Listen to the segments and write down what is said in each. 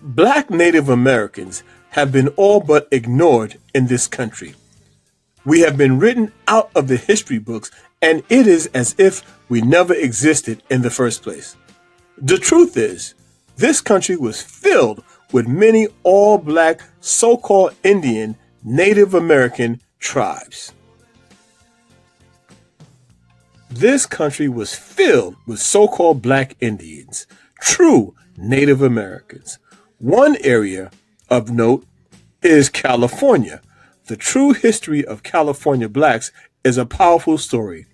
Black Native Americans have been all but ignored in this country. We have been written out of the history books, and it is as if we never existed in the first place. The truth is, this country was filled with many all black so called Indian Native American tribes. This country was filled with so called black Indians, true Native Americans. One area of note is California. The true history of California blacks is a powerful story,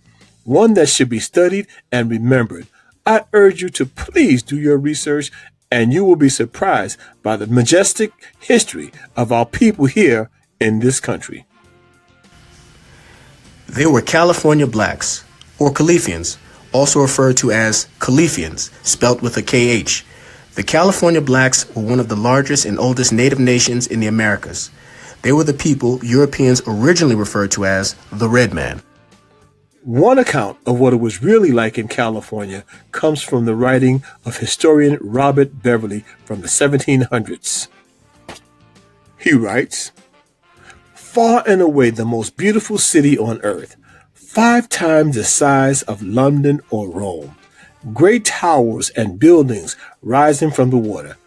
one that should be studied and remembered. I urge you to please do your research, and you will be surprised by the majestic history of our people here in this country. They were California blacks, or Califians, also referred to as Califians, spelt with a KH. The California blacks were one of the largest and oldest native nations in the Americas. They were the people Europeans originally referred to as the Red Man. One account of what it was really like in California comes from the writing of historian Robert Beverly from the 1700s. He writes, "Far and away the most beautiful city on earth, 5 times the size of London or Rome, great towers and buildings rising from the water,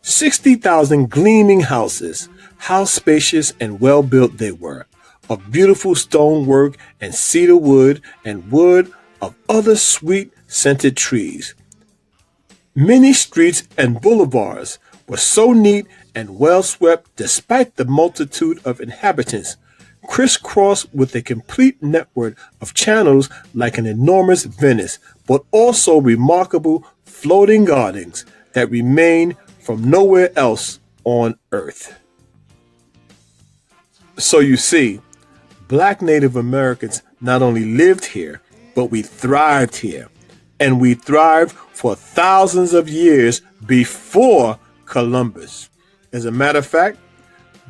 60,000 gleaming houses. How spacious and well built they were, of beautiful stonework and cedar wood and wood of other sweet scented trees. Many streets and boulevards were so neat and well swept despite the multitude of inhabitants, crisscrossed with a complete network of channels like an enormous Venice, but also remarkable floating gardens that remain from nowhere else on earth." So you see, black Native Americans not only lived here, but we thrived here. And we thrived for thousands of years before Columbus. As a matter of fact,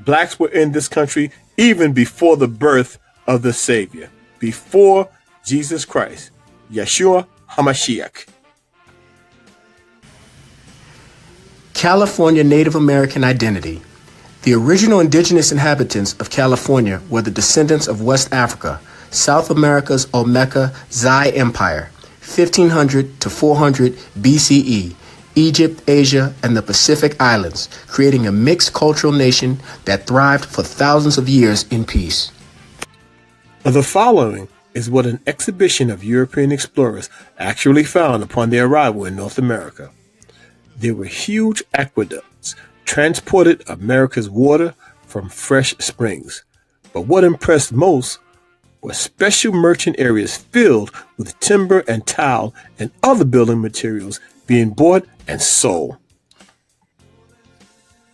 blacks were in this country even before the birth of the Savior, before Jesus Christ, Yeshua HaMashiach. California Native American identity. The original indigenous inhabitants of California were the descendants of West Africa, South America's Olmeca Zai Empire, 1500 to 400 BCE, Egypt, Asia, and the Pacific Islands, creating a mixed cultural nation that thrived for thousands of years in peace. The following is what an exhibition of European explorers actually found upon their arrival in North America. There were huge aqueducts transported America's water from fresh springs. But what impressed most were special merchant areas filled with timber and tile and other building materials being bought and sold.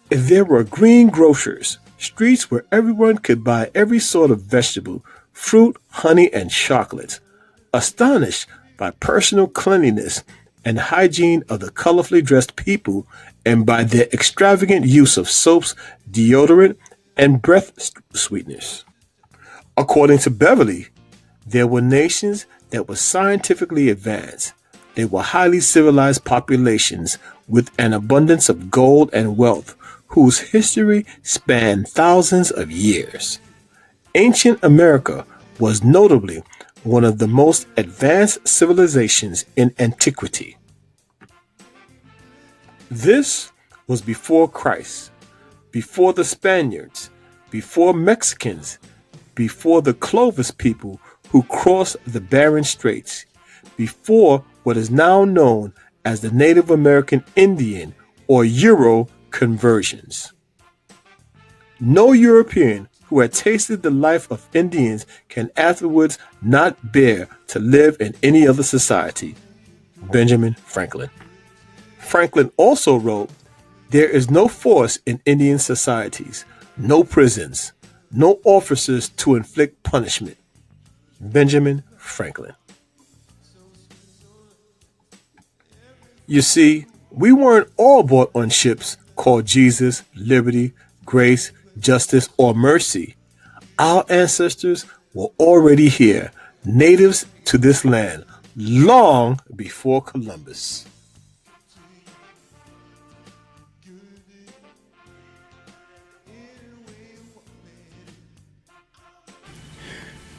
There were green grocers, streets where everyone could buy every sort of vegetable, fruit, honey, and chocolate. Astonished by personal cleanliness and hygiene of the colorfully dressed people and by their extravagant use of soaps, deodorant, and breath sweeteners. According to Beverly, there were nations that were scientifically advanced. They were highly civilized populations with an abundance of gold and wealth whose history spanned thousands of years. Ancient America was notably one of the most advanced civilizations in antiquity. This was before Christ, before the Spaniards, before Mexicans, before the Clovis people who crossed the Bering Straits, before what is now known as the Native American Indian or Euro conversions. No European who had tasted the life of Indians can afterwards not bear to live in any other society. Benjamin Franklin. Franklin also wrote, "There is no force in Indian societies, no prisons, no officers to inflict punishment." Benjamin Franklin. You see, we weren't all bought on ships called Jesus, Liberty, Grace, Justice, or Mercy. Our ancestors were already here, natives to this land, long before Columbus.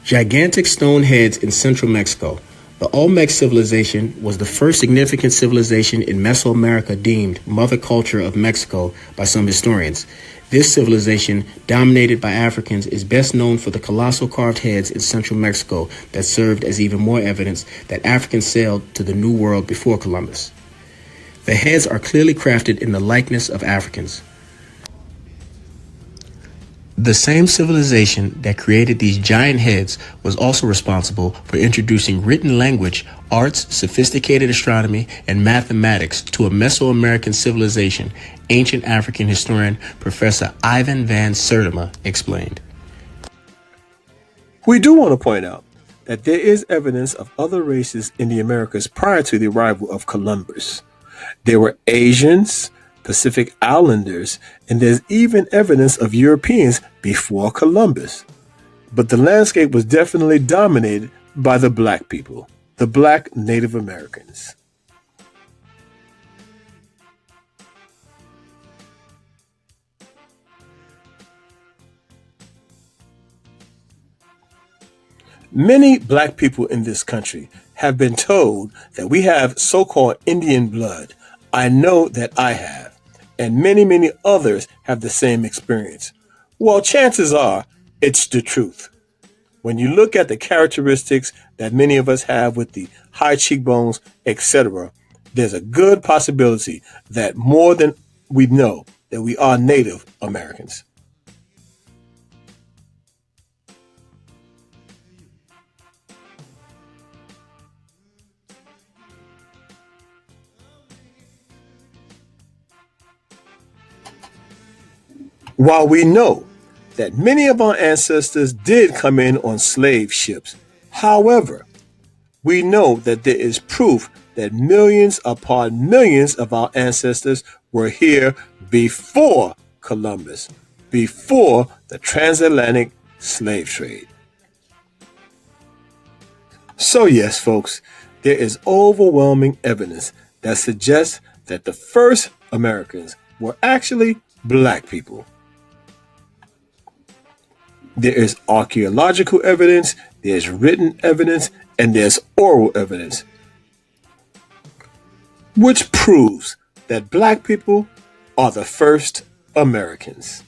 Gigantic stone heads in central Mexico. The Olmec civilization was the first significant civilization in Mesoamerica deemed mother culture of Mexico by some historians. This civilization, dominated by Africans, is best known for the colossal carved heads in central Mexico that served as even more evidence that Africans sailed to the New World before Columbus. The heads are clearly crafted in the likeness of Africans. The same civilization that created these giant heads was also responsible for introducing written language, arts, sophisticated astronomy, and mathematics to a Mesoamerican civilization, ancient African historian Professor Ivan van Sertima explained. We do want to point out that there is evidence of other races in the Americas prior to the arrival of Columbus. There were Asians, Pacific Islanders, and there's even evidence of Europeans before Columbus. But the landscape was definitely dominated by the black people, the black Native Americans. Many black people in this country have been told that we have so-called Indian blood. I know that I have, and many others have the same experience. Well, chances are it's the truth. When you look at the characteristics that many of us have with the high cheekbones, etc., there's a good possibility that more than we know that we are Native Americans. While we know that many of our ancestors did come in on slave ships, however, we know that there is proof that millions upon millions of our ancestors were here before Columbus, before the transatlantic slave trade. So, yes, folks, there is overwhelming evidence that suggests that the first Americans were actually black people. There is archaeological evidence, there's written evidence, and there's oral evidence, which proves that black people are the first Americans.